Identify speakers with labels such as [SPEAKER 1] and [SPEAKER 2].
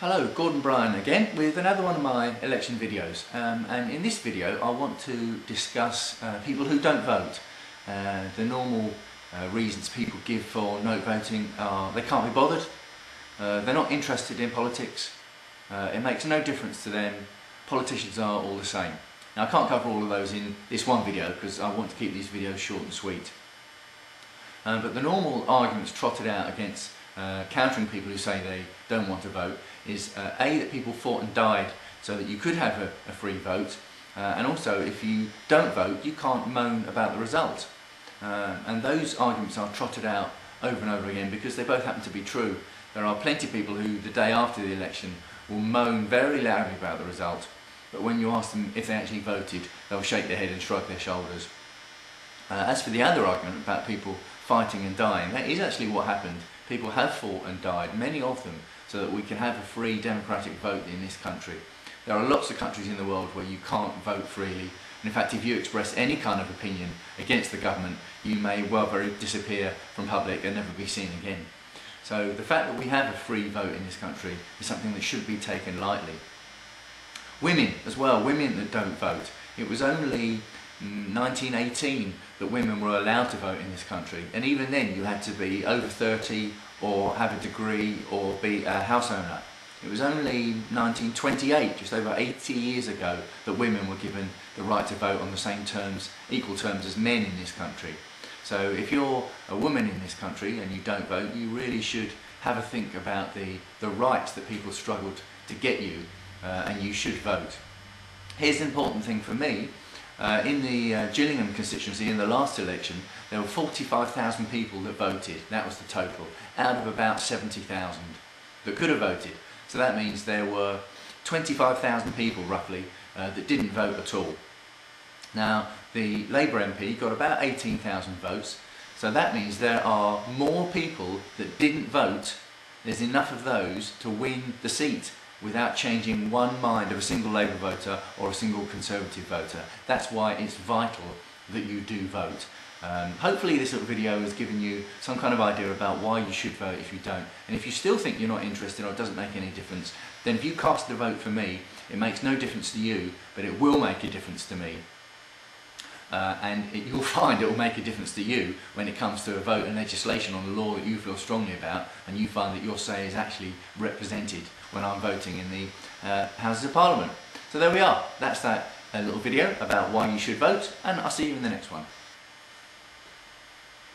[SPEAKER 1] Hello, Bryan again with another one of my election videos, and in this video I want to discuss people who don't vote. The normal reasons people give for not voting are they can't be bothered, they're not interested in politics, it makes no difference to them, politicians are all the same. Now I can't cover all of those in this one video because I want to keep these videos short and sweet. But the normal arguments trotted out against countering people who say they don't want to vote is A, that people fought and died so that you could have a free vote, and also if you don't vote you can't moan about the result. And those arguments are trotted out over and over again because they both happen to be true. There are plenty of people who the day after the election will moan very loudly about the result, but when you ask them if they actually voted they'll shake their head and shrug their shoulders. As for the other argument about people fighting and dying, that is actually what happened. People have fought and died, many of them, so that we can have a free democratic vote in this country. There are lots of countries in the world where you can't vote freely. And in fact, if you express any kind of opinion against the government, you may well very disappear from public and never be seen again. So the fact that we have a free vote in this country is something that should be taken lightly. Women as well, women that don't vote. It was only 1918 that women were allowed to vote in this country, and even then you had to be over 30 or have a degree or be a house owner. It was only 1928, just over 80 years ago, that women were given the right to vote on the same terms, equal terms as men in this country. So if you're a woman in this country and you don't vote, you really should have a think about the rights that people struggled to get you, and you should vote. Here's the important thing for me. In the Gillingham constituency in the last election, there were 45,000 people that voted. That was the total, out of about 70,000 that could have voted. So that means there were 25,000 people roughly that didn't vote at all. Now the Labour MP got about 18,000 votes, so that means there are more people that didn't vote. There's enough of those to win the seat without changing one mind of a single Labour voter or a single Conservative voter. That's why it's vital that you do vote. Hopefully this little video has given you some kind of idea about why you should vote if you don't. And if you still think you're not interested or it doesn't make any difference, then if you cast a vote for me, it makes no difference to you, but it will make a difference to me. You'll find it will make a difference to you when it comes to a vote and legislation on a law that you feel strongly about, and you find that your say is actually represented when I'm voting in the Houses of Parliament. So there we are. That's that little video about why you should vote, and I'll see you in the next one.